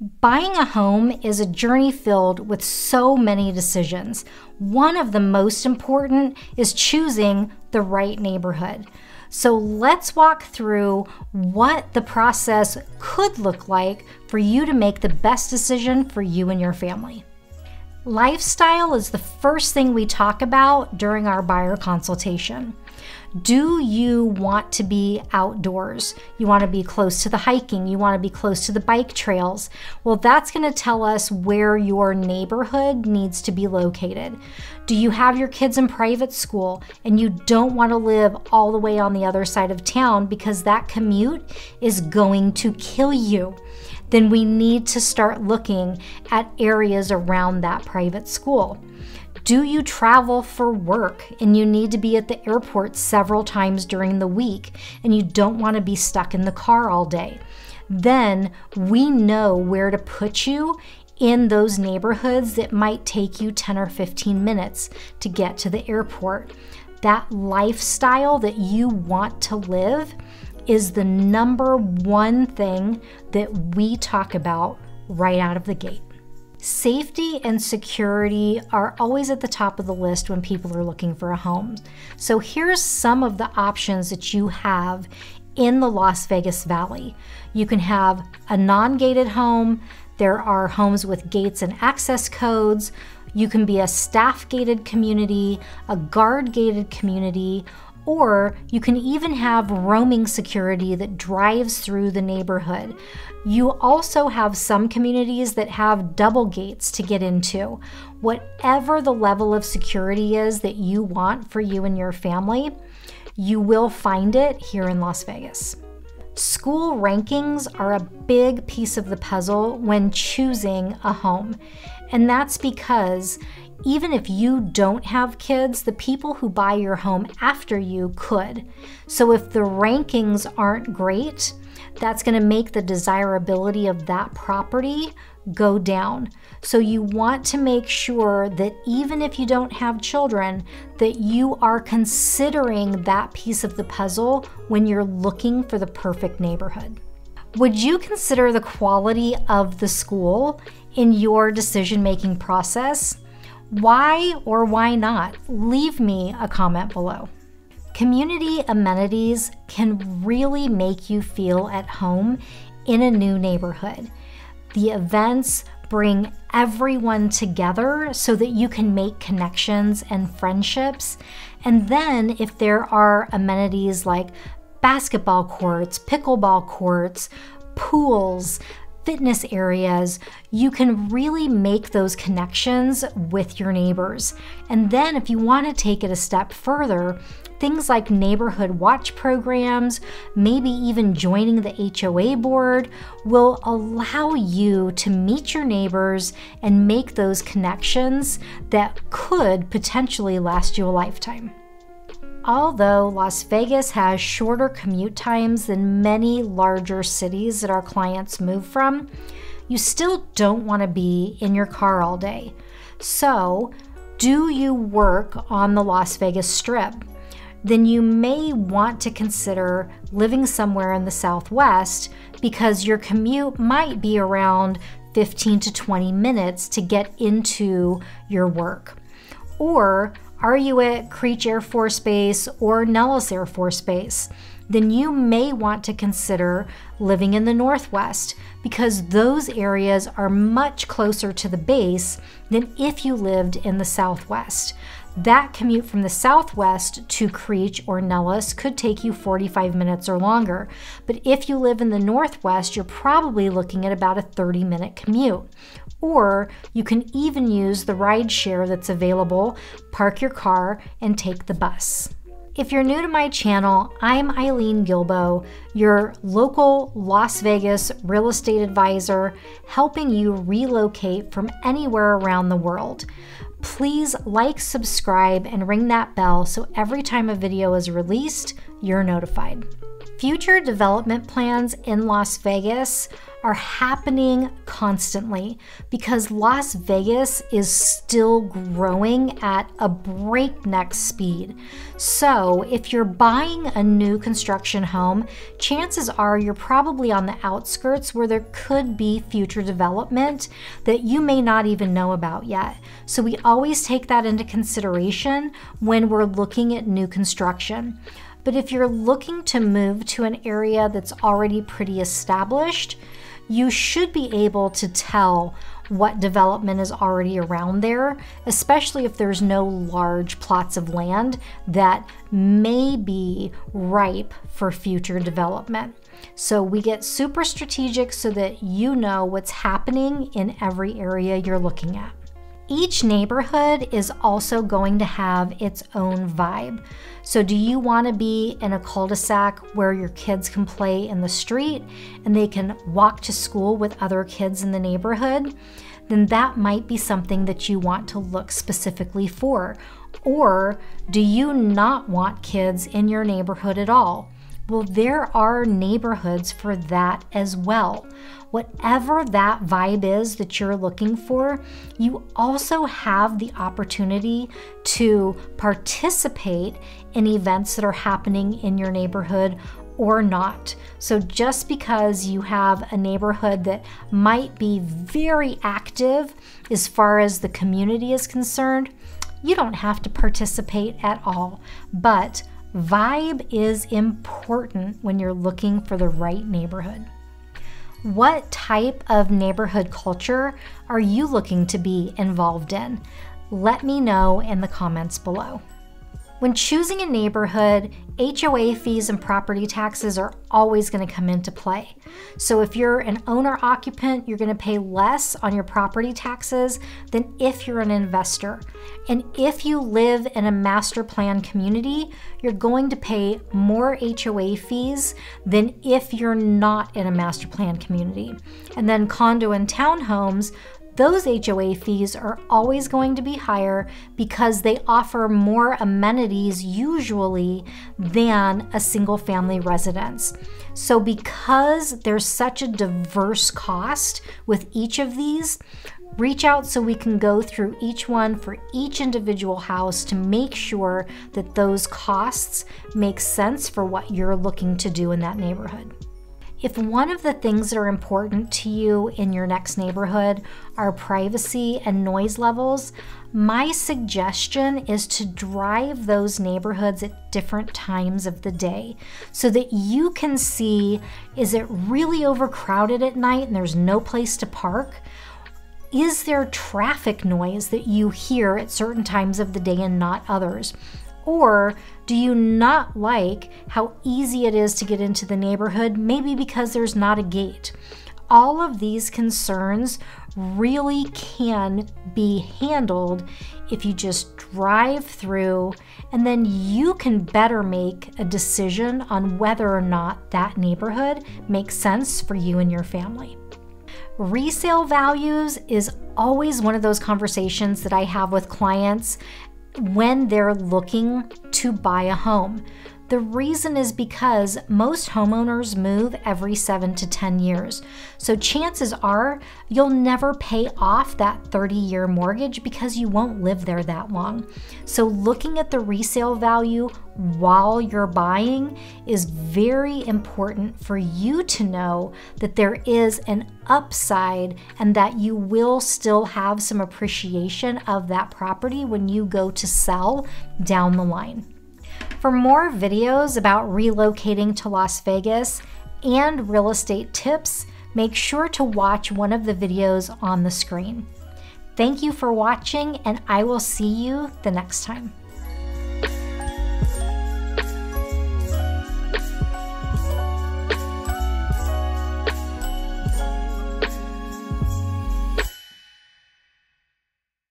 Buying a home is a journey filled with so many decisions. One of the most important is choosing the right neighborhood. So let's walk through what the process could look like for you to make the best decision for you and your family. Lifestyle is the first thing we talk about during our buyer consultation. Do you want to be outdoors? You want to be close to the hiking? You want to be close to the bike trails? Well, that's going to tell us where your neighborhood needs to be located. Do you have your kids in private school and you don't want to live all the way on the other side of town because that commute is going to kill you? Then we need to start looking at areas around that private school. Do you travel for work and you need to be at the airport several times during the week and you don't want to be stuck in the car all day? Then we know where to put you in those neighborhoods that might take you 10 or 15 minutes to get to the airport. That lifestyle that you want to live is the number one thing that we talk about right out of the gate. Safety and security are always at the top of the list when people are looking for a home. So here's some of the options that you have in the Las Vegas Valley. You can have a non-gated home. There are homes with gates and access codes. You can be a staff-gated community, a guard-gated community, or you can even have roaming security that drives through the neighborhood. You also have some communities that have double gates to get into. Whatever the level of security is that you want for you and your family, you will find it here in Las Vegas. School rankings are a big piece of the puzzle when choosing a home. And that's because even if you don't have kids, the people who buy your home after you could. So if the rankings aren't great, that's going to make the desirability of that property go down. So you want to make sure that even if you don't have children, that you are considering that piece of the puzzle when you're looking for the perfect neighborhood. Would you consider the quality of the school in your decision-making process? Why or why not? Leave me a comment below. Community amenities can really make you feel at home in a new neighborhood. The events bring everyone together so that you can make connections and friendships. And then if there are amenities like basketball courts, pickleball courts, pools, fitness areas, you can really make those connections with your neighbors. And then if you want to take it a step further, things like neighborhood watch programs, maybe even joining the HOA board, will allow you to meet your neighbors and make those connections that could potentially last you a lifetime. Although Las Vegas has shorter commute times than many larger cities that our clients move from, you still don't want to be in your car all day. So, do you work on the Las Vegas Strip? Then you may want to consider living somewhere in the Southwest because your commute might be around 15 to 20 minutes to get into your work. Or are you at Creech Air Force Base or Nellis Air Force Base? Then you may want to consider living in the Northwest because those areas are much closer to the base than if you lived in the Southwest. That commute from the Southwest to Creech or Nellis could take you 45 minutes or longer. But if you live in the Northwest, you're probably looking at about a 30-minute commute. Or you can even use the ride share that's available, park your car, and take the bus. If you're new to my channel, I'm Eileen Guilbeault, your local Las Vegas real estate advisor, helping you relocate from anywhere around the world. Please like, subscribe, and ring that bell so every time a video is released, you're notified. Future development plans in Las Vegas are happening constantly because Las Vegas is still growing at a breakneck speed. So if you're buying a new construction home, chances are you're probably on the outskirts where there could be future development that you may not even know about yet. So we always take that into consideration when we're looking at new construction. But if you're looking to move to an area that's already pretty established, you should be able to tell what development is already around there, especially if there's no large plots of land that may be ripe for future development. So we get super strategic so that you know what's happening in every area you're looking at. Each neighborhood is also going to have its own vibe. So do you want to be in a cul-de-sac where your kids can play in the street and they can walk to school with other kids in the neighborhood? Then that might be something that you want to look specifically for. Or do you not want kids in your neighborhood at all? Well, there are neighborhoods for that as well. Whatever that vibe is that you're looking for, you also have the opportunity to participate in events that are happening in your neighborhood or not. So just because you have a neighborhood that might be very active as far as the community is concerned, you don't have to participate at all. But vibe is important when you're looking for the right neighborhood. What type of neighborhood culture are you looking to be involved in? Let me know in the comments below. When choosing a neighborhood, HOA fees and property taxes are always going to come into play. So if you're an owner-occupant, you're going to pay less on your property taxes than if you're an investor. And if you live in a master plan community, you're going to pay more HOA fees than if you're not in a master plan community. And then condo and townhomes, those HOA fees are always going to be higher because they offer more amenities usually than a single family residence. So because there's such a diverse cost with each of these, reach out so we can go through each one for each individual house to make sure that those costs make sense for what you're looking to do in that neighborhood. If one of the things that are important to you in your next neighborhood are privacy and noise levels, my suggestion is to drive those neighborhoods at different times of the day so that you can see, is it really overcrowded at night and there's no place to park? Is there traffic noise that you hear at certain times of the day and not others? Or do you not like how easy it is to get into the neighborhood, maybe because there's not a gate? All of these concerns really can be handled if you just drive through, and then you can better make a decision on whether or not that neighborhood makes sense for you and your family. Resale values is always one of those conversations that I have with clients when they're looking to buy a home. The reason is because most homeowners move every 7 to 10 years. So chances are you'll never pay off that 30-year mortgage because you won't live there that long. So looking at the resale value while you're buying is very important for you to know that there is an upside and that you will still have some appreciation of that property when you go to sell down the line. For more videos about relocating to Las Vegas and real estate tips, make sure to watch one of the videos on the screen. Thank you for watching, and I will see you the next time.